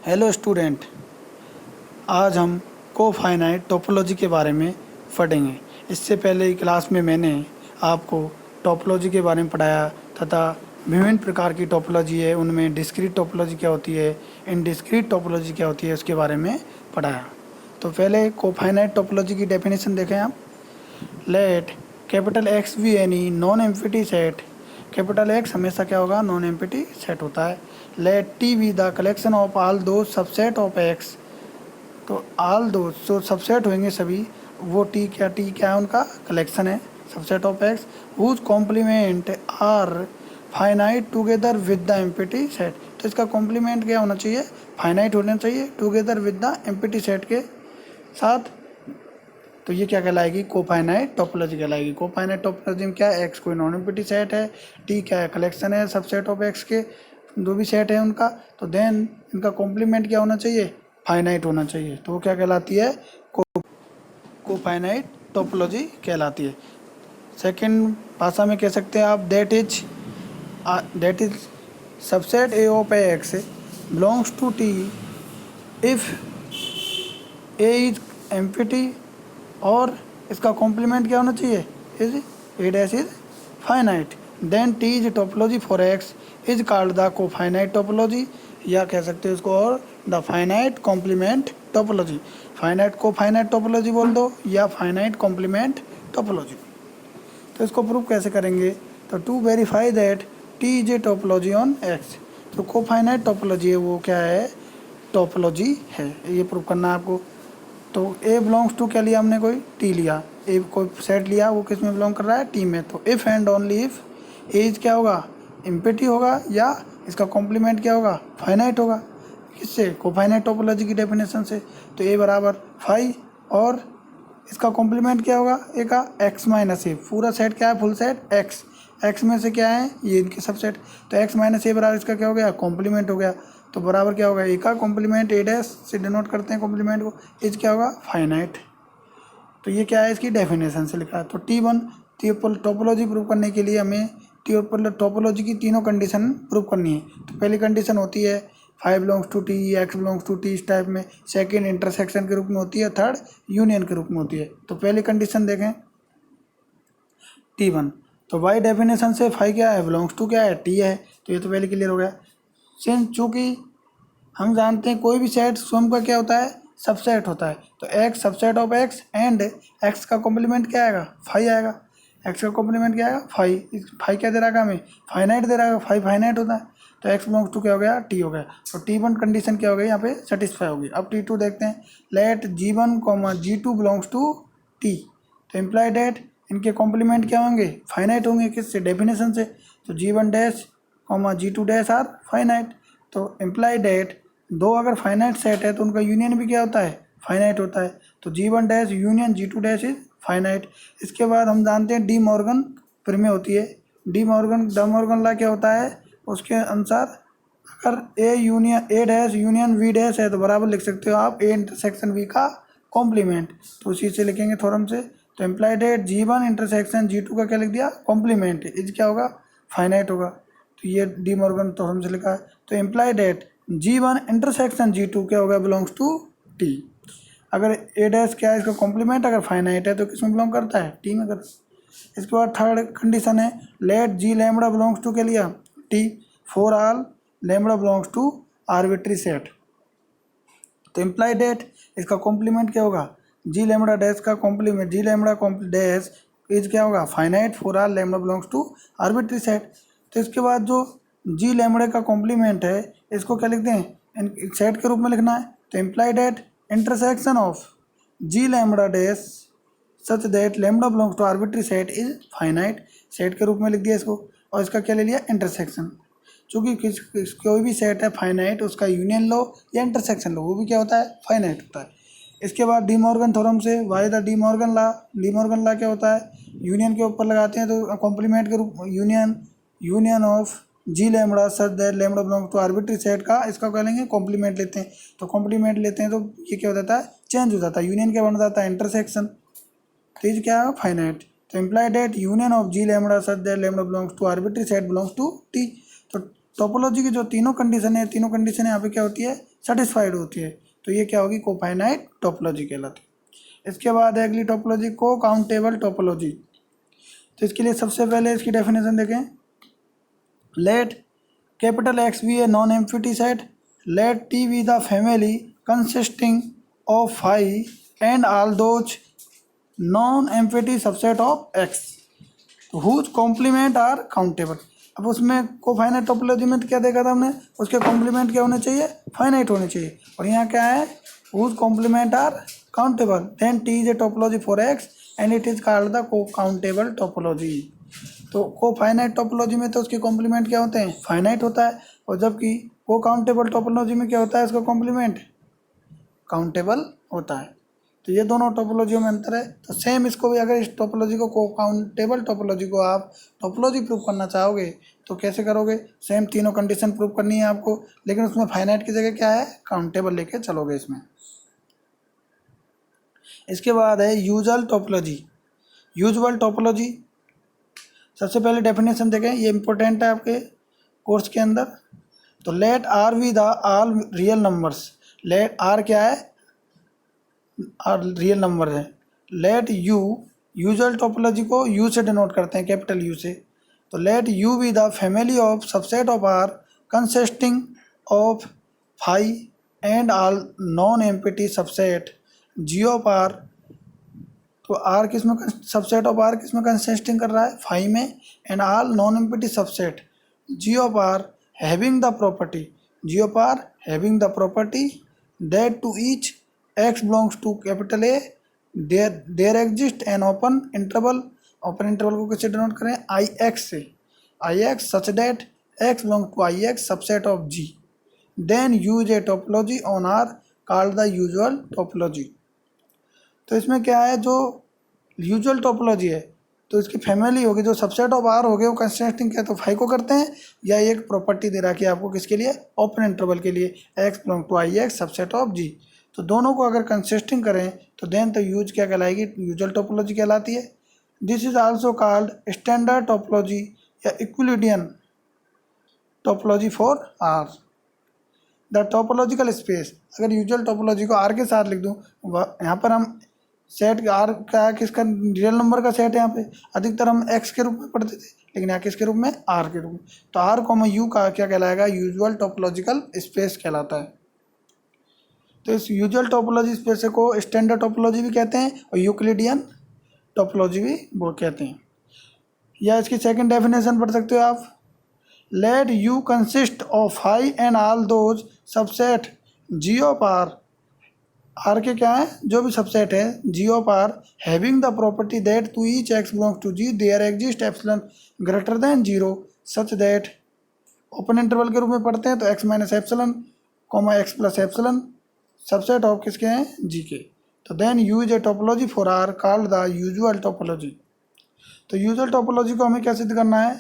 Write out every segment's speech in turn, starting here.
Hello student, आज हम कोफाइनाइट topology के बारे में पढ़ेंगे। इससे पहले की क्लास में मैंने आपको टोपोलॉजी के बारे में पढ़ाया तथा विभिन्न प्रकार की टोपोलॉजी है, उनमें डिस्क्रीट टोपोलॉजी क्या होती है, इनडिस्क्रीट टोपोलॉजी क्या होती है, उसके बारे में पढ़ाया। तो पहले कोफाइनाइट टोपोलॉजी की डेफिनेशन देखें आप। Let capital X be any non empty set. Capital X हमेशा क्या होगा, नॉन एम्प्टी सेट होता है। Let T be the collection of all those subset of X. तो ऑल दो जो सबसेट होंगे सभी, वो टी क्या है, उनका कलेक्शन है, subset of X whose complement are finite together with the empty set. तो इसका कॉम्प्लीमेंट क्या होना चाहिए, फाइनाइट होना चाहिए together with the empty set के साथ। तो ये क्या कहलाएगी, कोफाइनाइट टोपोलॉजी कहलाएगी। कोफाइनाइट टोपोलॉजी में क्या है, एक्स कोई नॉन एम्प्टी सेट है, टी क्या है, कलेक्शन है सबसेट ऑफ एक्स के जो भी सेट है उनका। तो देन इनका कॉम्प्लीमेंट क्या होना चाहिए, फाइनाइट होना चाहिए। तो वो क्या कहलाती है, कोफाइनाइट टोपोलॉजी कहलाती है। सेकंड भाषा में कह सकते हैं आप, that is subset A of X belongs to T if A is empty, और इसका कॉम्प्लीमेंट क्या होना चाहिए, is A dash is finite. Then T is topology for X is called the cofinite topology, या कह सकते हो इसको और the finite complement topology. Finite को फाइनाइट टोपोलॉजी बोल दो या फाइनाइट कॉम्प्लीमेंट टोपोलॉजी। तो इसको प्रूव कैसे करेंगे, तो to verify that T is a topology on X. तो कोफाइनाइट टोपोलॉजी है वो क्या है, टोपोलॉजी है, ये प्रूव करना है आपको। तो ए बिलोंग्स टू क्या लिया हमने, कोई टी लिया, ए कोई सेट लिया, वो किस में बिलोंग कर रहा है, टी में। तो if and only if A is क्या होगा, एम्प्टी होगा, या इसका कॉम्प्लीमेंट क्या होगा, फाइनाइट होगा। किससे, कोफाइनाइट टोपोलॉजी की डेफिनेशन से। तो ए बराबर फाई, और इसका कॉम्प्लीमेंट क्या होगा, ए का एक्स माइनस ए। पूरा सेट क्या है, फुल सेट एक्स, एक्स में से क्या है, ये इनके सब सेट। तो एक्स माइनस ए बराबर इसका क्या हो गया, कॉम्प्लीमेंट हो गया। तो बराबर क्या होगा, ए का कॉम्प्लीमेंट, ए डैश से डिनोट करते हैं कॉम्प्लीमेंट को, इज क्या होगा, फाइनाइट। तो ये क्या है, इसकी डेफिनेशन से लिखा है। तो टी1 टोपोलॉजी प्रूव करने के लिए हमें टोपोलॉजी की तीनों कंडीशन प्रूव करनी है। तो पहली कंडीशन होती है phi belongs to T, X belongs to T, इस टाइप में। सेकेंड इंटरसेक्शन के रूप में होती है, थर्ड यूनियन के रूप में होती है। तो पहली कंडीशन देखें टी1, तो बाई डेफिनेशन से फाई क्या है, बिलोंग्स टू क्या है, टी है। तो ये तो पहले क्लियर हो गया। सिंस चूँकि हम जानते हैं कोई भी सेट स्वयं का क्या होता है, सबसेट होता है। तो x subset of x and x का कॉम्प्लीमेंट क्या आएगा, फाई आएगा। एक्स का कॉम्प्लीमेंट क्या आएगा, फाई। फाई क्या दे रहा है हमें, फाइनाइट दे रहा है, फाई फाइनाइट होता है। तो एक्स बिलोंग्स टू क्या हो गया, टी हो गया। तो टी1 कंडीशन क्या हो गई यहाँ पे, सेटिस्फाई होगी। अब टी2 देखते हैं। Let G one G two belongs to T. तो इम्प्लाई डेट इनके कॉम्प्लीमेंट क्या होंगे, फाइनाइट होंगे। किससे, डेफिनेशन से। तो G one dash G two dash are finite. तो इम्प्लाई डेट दो अगर फाइनाइट सेट है तो उनका यूनियन भी क्या होता है, फाइनाइट होता है। तो G one dash union G2 dash is finite. इसके बाद हम जानते हैं डी मॉर्गन प्रमेय होती है। डी मॉर्गन लॉ क्या होता है, उसके अनुसार अगर A union A dash union B dash है तो बराबर लिख सकते हो आप ए इंटरसेक्शन वी का कॉम्प्लीमेंट। तो उसी से लिखेंगे थ्योरम से। तो implied that G one intersection G two का क्या लिख दिया, कॉम्प्लीमेंट। इज क्या होगा, फाइनाइट होगा। तो ये डी मॉर्गन थ्योरम से लिखा है। तो implied that G one intersection G two क्या होगा, बिलोंग्स टू टी। अगर ए डैश क्या है, इसका कॉम्प्लीमेंट अगर फाइनाइट है तो किस में बिलोंग करता है, टी में करता है। इसके बाद थर्ड कंडीशन है, let G lambda belongs to क्या लिया, T, for all lambda belongs to arbitrary set. तो इम्प्लाई डेट इसका कॉम्प्लीमेंट क्या होगा, जी लैम्बडा डैश का complement, G lambda dash is क्या होगा, finite for all lambda belongs to arbitrary set. तो इसके बाद जो जी लैम्बडा का कॉम्प्लीमेंट है, इसको क्या लिखते हैं, सेट के रूप में लिखना है। तो imply that intersection of G lambda dash such that lambda belongs to arbitrary set is finite, set के रूप में लिख दिया इसको। और इसका क्या ले लिया, इंटरसेक्शन। चूँकि कोई भी सेट है फाइनाइट, उसका यूनियन लो या इंटरसेक्शन लो, वो भी क्या होता है, फाइनाइट होता है। इसके बाद डी मॉर्गन थ्योरम से, why the De Morgan law. De Morgan law क्या होता है, यूनियन के ऊपर लगाते हैं तो कॉम्प्लीमेंट के रूप, union of G lambda such that lambda belongs to arbitrary set का, इसका क्या लेंगे, कॉम्प्लीमेंट लेते हैं। तो कॉम्प्लीमेंट लेते हैं तो ये क्या हो जाता है, चेंज हो जाता है, यूनियन क्या बन जाता है, इंटरसेक्शन। तो ये क्या है, फाइनाइट। तो imply that union of G lambda such that lambda belongs to arbitrary set belongs to T. तो टोपोलॉजी की जो तीनों कंडीशन है, तीनों कंडीशन यहाँ पे क्या होती है, सेटिस्फाइड होती है, तो ये क्या होगी, कोफाइनाइट टोपोलॉजी कहलाती है। इसके बाद है अगली टोपोलॉजी को काउंटेबल टोपोलॉजी। तो इसके लिए सबसे पहले इसकी डेफिनेशन देखें। Let capital X be a non empty set, let T be the family consisting of five and all those non empty subset of X whose complement are countable. अब उसमें कोफाइनाइट topology में तो क्या देखा था हमने, उसके कॉम्प्लीमेंट क्या होने चाहिए, फाइनाइट होने चाहिए, और यहाँ क्या है, whose complement are countable, then T is a topology for X and it is called the cocountable topology. तो कोफाइनाइट टोपोलॉजी में तो उसके कॉम्प्लीमेंट क्या होते हैं, फाइनाइट होता है, और जबकि को काउंटेबल टोपोलॉजी में क्या होता है, इसका कॉम्प्लीमेंट काउंटेबल होता है। तो ये दोनों टोपोलॉजियों में अंतर है। तो सेम इसको भी, अगर इस टोपोलॉजी को काउंटेबल टोपोलॉजी को आप टोपोलॉजी प्रूव करना चाहोगे तो कैसे करोगे, सेम तीनों कंडीशन प्रूव करनी है आपको, लेकिन उसमें फाइनाइट की जगह क्या है, काउंटेबल लेके चलोगे इसमें। इसके बाद है यूजुअल टोपोलॉजी। यूजुअल टोपोलॉजी सबसे पहले डेफिनेशन देखें, ये इंपॉर्टेंट है आपके कोर्स के अंदर। तो let R be the all real numbers, let R क्या है, आर रियल नंबर है। लेट यू, यूजुअल टोपोलॉजी को यू से डिनोट करते हैं, कैपिटल यू से। तो let U be the family of subset of R consisting of five and all non empty subset G of R. तो R किस में, सबसेट ऑफ आर किस में कंसिस्टिंग कर रहा है, फाइव में, and all non empty subset G of R having the property, G of R having the property that to each x belongs to capital A, there exist an open interval, open interval को कैसे denote करें, I x से, I x such that x belongs to I x subset of G, then use a topology on R called the usual topology। तो इसमें क्या है, जो usual topology है तो इसकी फैमिली होगी, जो सबसेट ऑफ आर हो गए वो कंसिस्टिंग क्या तो फाइव को करते हैं, या एक प्रॉपर्टी दे रखी है आपको किसके लिए, ओपन इंटरवल के लिए, x belongs to I x subset of G। तो दोनों को अगर कंसिस्टिंग करें तो देन तो यूज क्या कहलाएगी, यूजुअल टोपोलॉजी कहलाती है। This is also called standard topology या Euclidean topology for R. The topological space, अगर यूजुअल टोपोलॉजी को आर के साथ लिख दूँ, यहाँ पर हम सेट आर का किसका, रियल नंबर का सेट है, यहाँ पे अधिकतर हम एक्स के रूप में पढ़ते थे, लेकिन यहाँ किसके रूप में, आर के रूप में। तो आर कॉमा यू का क्या कहलाएगा, यूजुअल टोपोलॉजिकल स्पेस कहलाता है। तो इस यूजुअल टोपोलॉजी स्पेस को स्टैंडर्ड टोपोलॉजी भी कहते हैं और यूक्लिडियन टोपोलॉजी भी वो कहते हैं। या इसकी सेकंड डेफिनेशन पढ़ सकते हो आप, let U consist of five and all those subset G of R, R के क्या है, जो भी सबसेट है G of R having the property that to each X belongs to G there exist epsilon greater than zero such that, open interval के रूप में पढ़ते हैं तो X minus epsilon comma X plus epsilon subset of किसके हैं, G के। तो then use a topology for R called the usual topology. तो यूजुअल टोपोलॉजी को हमें क्या सिद्ध करना है,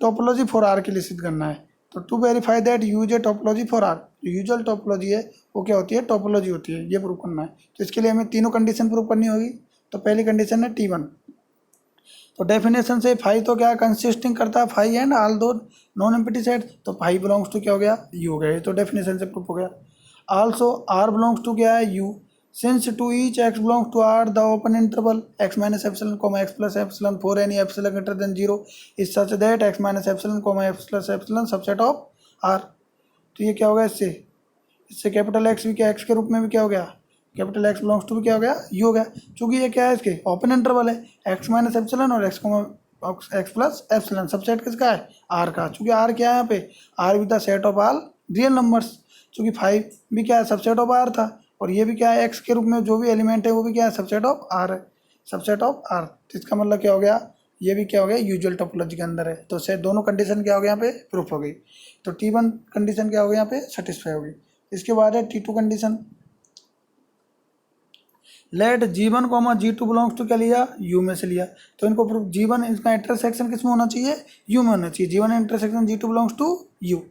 टोपोलॉजी फॉर आर के लिए सिद्ध करना है। तो to verify that U is a topology for R, जो यूजुअल टोपोलॉजी है वो क्या होती है, टोपोलॉजी होती है, ये प्रूव करना है। तो इसके लिए हमें तीनों कंडीशन प्रूव करनी होगी। तो पहली कंडीशन है T1। तो डेफिनेशन से फाइव तो क्या कंसिस्टिंग करता है, फाइव एंड ऑल दो नॉन एम्प्टी सेट, तो फाइव बिलोंग्स टू क्या हो गया, यू हो गया, तो डेफिनेशन से प्रूफ हो गया। आल्सो आर बिलोंग्स टू क्या है, U, since to each X belongs to R the open interval X minus epsilon comma X plus epsilon for any epsilon greater than zero is such that X minus epsilon comma X plus epsilon subset of R. तो ये क्या होगा, इससे capital x भी क्या x के रूप में भी क्या हो गया, कैपिटल एक्स बिलोंग्स टू भी क्या हो गया, यू हो गया। चूंकि ये क्या है, इसके ओपन इंटरवल है, एक्स माइनस एप्सिलॉन और एक्स प्लस एप्सिलॉन सबसेट किसका है, आर का। चूंकि आर क्या है यहाँ पे, R with the set of all real numbers, चूंकि फाइव भी क्या है, सबसेट ऑफ आर था, और ये भी क्या है, एक्स के रूप में जो भी एलिमेंट है वो भी क्या है, सबसेट ऑफ आर है, सबसेट ऑफ आर। तो इसका मतलब क्या हो गया, ये भी क्या हो गया, यूजुअल टोपोलॉजी के अंदर है। तो से दोनों कंडीशन क्या हो गया यहाँ पे, प्रूफ हो गई। तो T1 कंडीशन क्या हो गई यहाँ पे, सेटिस्फाई होगी। इसके बाद है T2 condition, let G1 comma G2 belongs to क्या लिया, यू में से लिया। तो इनको प्रूफ, G1 इसका इंटरसेक्शन किस में होना चाहिए, यू में होना चाहिए, G1 intersection G2 belongs to you.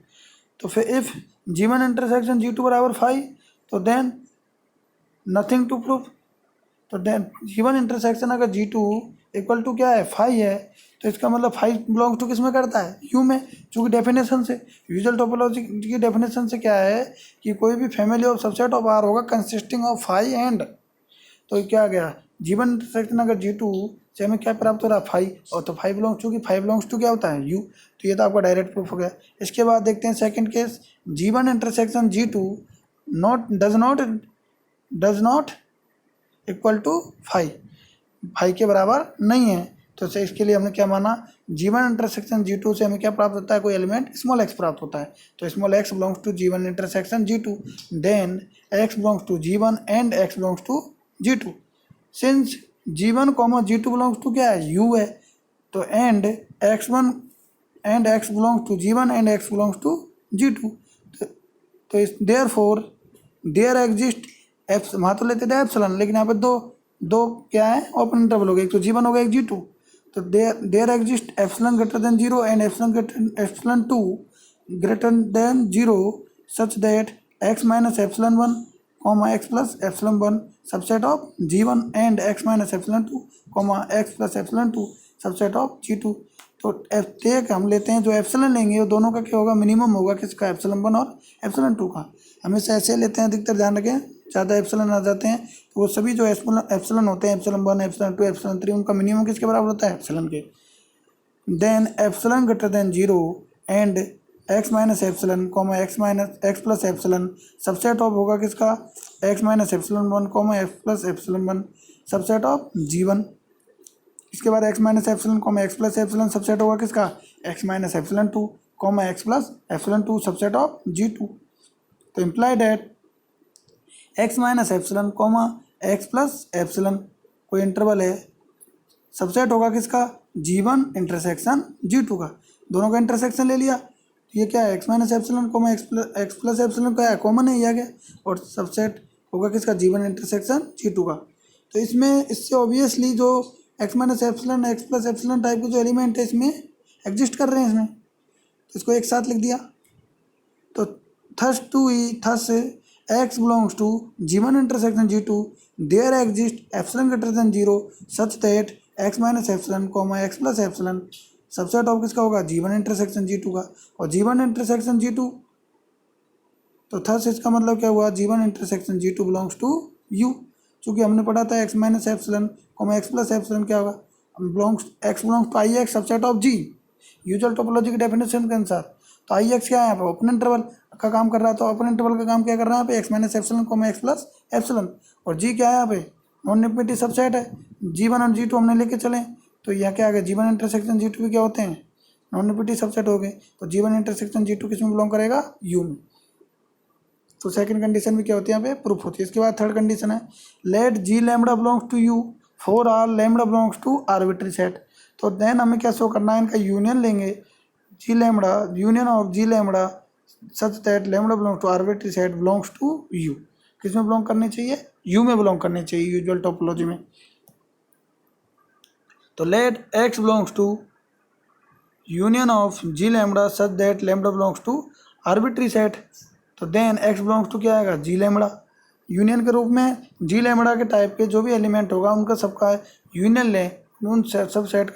तो फिर इफ G1 इंटरसेक्शन G2 बराबर 5, तो देन नथिंग टू प्रूफ। तो देन G1 इंटरसेक्शन अगर G2 इक्वल टू क्या है फाई है, तो इसका मतलब फाई बिलोंग्स टू किस में करता है, यू में। चूँकि डेफिनेशन से, यूजुअल टोपोलॉजी की डेफिनेशन से क्या है कि कोई भी family of subset of R होगा कंसिस्टिंग ऑफ फाई एंड, तो क्या आ गया जीवन इंटरसेक्शन अगर G2 से हमें क्या प्राप्त हो रहा है फाई, और तो फाई बिलोंग्स टू की फाई बिलोंग्स टू क्या होता है यू, तो ये तो आपका डायरेक्ट प्रूफ हो गया। इसके बाद देखते हैं second case, G1 intersection G2 does not equal to phi के बराबर नहीं है, तो इसके लिए हमने क्या माना, G1 इंटरसेक्शन G2 से हमें क्या प्राप्त होता है, कोई एलिमेंट स्मॉल x प्राप्त होता है, तो small x belongs to G1 intersection G2, then x belongs to G1 and x belongs to G2। Since G1 G2 belongs to क्या है u है, तो and x1 and x belongs to G1 and x belongs to G2, तो इस there exist apps, वहाँ तो लेते थे एप्सिलॉन, लेकिन यहाँ पे दो क्या है ओपन इंटरवल हो गया, एक तो G1 हो गया एक G2, तो there exist epsilon greater than 0 and epsilon 2 greater than 0 such that x minus epsilon 1 comma x plus epsilon 1 subset of G1 and x minus epsilon 2 comma x plus epsilon 2 subset of G2। तो एक हम लेते हैं जो epsilon लेंगे वो दोनों का क्या होगा, मिनिमम होगा किसका, एप्सिलॉन 1 और एप्सिलॉन 2 का। हमेशा ऐसे लेते हैं, अधिकतर ध्यान रखें, ज़्यादा एप्सिलॉन आ जाते हैं तो वो सभी जो एप्सिलॉन होते हैं, एप्सिलॉन 1 एप्सिलॉन 2 एप्सिलॉन 3, उनका मिनिमम किसके बराबर होता है, एप्सिलॉन के। Then epsilon greater than 0 and x minus epsilon comma x plus epsilon subset of होगा किसका, x minus epsilon 1 comma x plus epsilon 1 subset of G1। इसके बाद x minus epsilon comma x plus epsilon subset होगा किसका, x minus epsilon 2 comma x plus epsilon 2 subset of G2। तो imply that x minus epsilon comma x plus epsilon कोई interval है, subset होगा किसका, G1 intersection G2 का। दोनों का इंटरसेक्शन ले लिया, ये क्या है x minus epsilon comma x plus epsilon का है, कॉमन है ये आ गया, और सबसेट होगा किसका, G1 इंटरसेक्शन G2 का। तो इसमें इससे ऑब्वियसली जो x minus epsilon x plus epsilon type के जो एलिमेंट है इसमें एग्जिस्ट कर रहे हैं इसमें, तो इसको एक साथ लिख दिया। तो thus x belongs to G1 intersection G2 there exist epsilon greater than 0 such that x minus epsilon comma x plus epsilon subset of किसका होगा, G1 इंटरसेक्शन G2 का, और G1 इंटरसेक्शन G2, तो थस इसका मतलब क्या हुआ, G1 intersection G2 belongs to U। चूँकि हमने पढ़ा था x minus epsilon comma x plus epsilon क्या होगा, x belongs to I x subset of G, usual topology की डेफिनेशन के अनुसार। तो आई एक्स क्या है यहाँ पर, ओपन इंटरवल का काम कर रहा है, तो ओपन इंटरवल का काम क्या कर रहा है यहाँ पे, x minus epsilon comma x plus epsilon, और G क्या है यहाँ पे, नॉन निम्पिटी सबसेट है, G1 और G2 हमने लेके चले, तो यहाँ क्या आ गया, G1 इंटरसेक्शन G2 भी क्या होते हैं, नॉन निम्पिटी सबसेट हो गए, तो G1 इंटरसेक्शन G2 किस में बिलोंग करेगा, U में। तो सेकंड कंडीशन भी क्या होती है यहाँ पे प्रूफ होती है। इसके बाद थर्ड कंडीशन है, let G lambda belongs to U for all lambda belongs to arbitrary set. तो देन हमें क्या शो करना है, इनका यूनियन लेंगे, G lambda union of G lambda such that lambda belongs to arbitrary set belongs to U। किस में belong करनी चाहिए, U में बिलोंग करनी चाहिए यूजुअल टोपोलॉजी में। तो let X belongs to union of G lambda such that lambda belongs to arbitrary set, तो देन x बिलोंग्स टू क्या आएगा, G लैम्बडा। यूनियन के रूप में G लैम्बडा के टाइप के जो भी एलिमेंट होगा उनका सबका यूनियन लें, उन सब सेट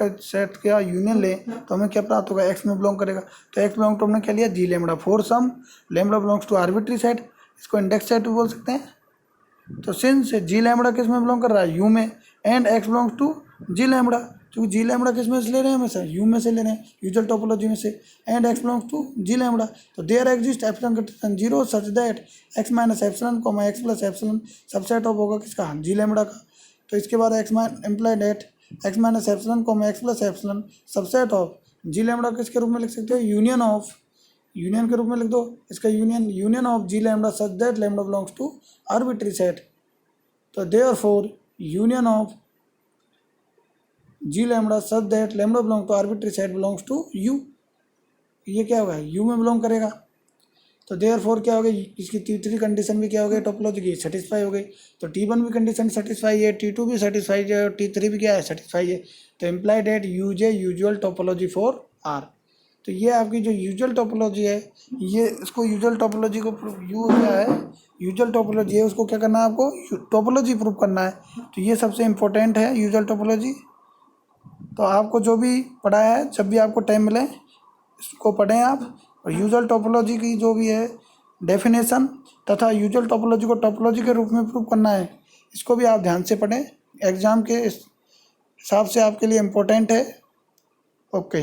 का यूनियन लें, तो हमें क्या प्राप्त होगा, x में बिलोंग करेगा। तो x बिलोंग टू हमने क्या लिया, G lambda for some lambda belongs to arbitrary set, इसको इंडेक्स सेट भी बोल सकते हैं। तो सिंस G लैम्बडा किस में बिलोंग कर रहा है, U में, and x belongs to G lambda, क्योंकि G लैम्बडा किस में से ले रहे हैं, हमेशा U में से ले रहे हैं यूजुअल टोपोलॉजी में से, and x belongs to G lambda, तो there exist epsilon greater than 0 such that x minus epsilon comma x plus epsilon subset of होगा किसका, G लैम्बडा का। तो इसके बाद imply that x minus epsilon comma x plus epsilon subset of G lambda किसके रूप में लिख सकते हो, यूनियन के रूप में लिख दो, इसका union of G lambda such that lambda belongs to arbitrary set. तो therefore union of G lambda such that lambda belong to arbitrary set belongs to U, ये क्या होगा, U में बिलोंग करेगा। तो देयरफॉर क्या हो गई, इसकी तीसरी कंडीशन भी क्या हो गई टोपोलॉजी की, सेटिस्फाई हो गई। तो T1 भी कंडीशन सेटिस्फाई है, T2 भी सेटिस्फाई है, और T3 भी क्या है, सेटिस्फाई है। तो imply that U usual topology for R। तो ये आपकी जो यूजुअल टोपोलॉजी है, ये इसको यूजुअल टोपोलॉजी को यू क्या है, यूजुअल टोपोलॉजी है, उसको क्या करना है, आपको टोपोलॉजी प्रूव करना है। तो ये सबसे इम्पोर्टेंट है यूजुअल टोपोलॉजी। तो आपको जो भी पढ़ाया है, जब भी आपको टाइम मिले इसको पढ़ें आप। और यूजुअल टोपोलॉजी की जो भी है डेफिनेशन तथा यूजुअल टोपोलॉजी को टोपोलॉजी के रूप में प्रूव करना है, इसको भी आप ध्यान से पढ़ें। एग्ज़ाम के हिसाब से आपके लिए इम्पोर्टेंट है। ओके।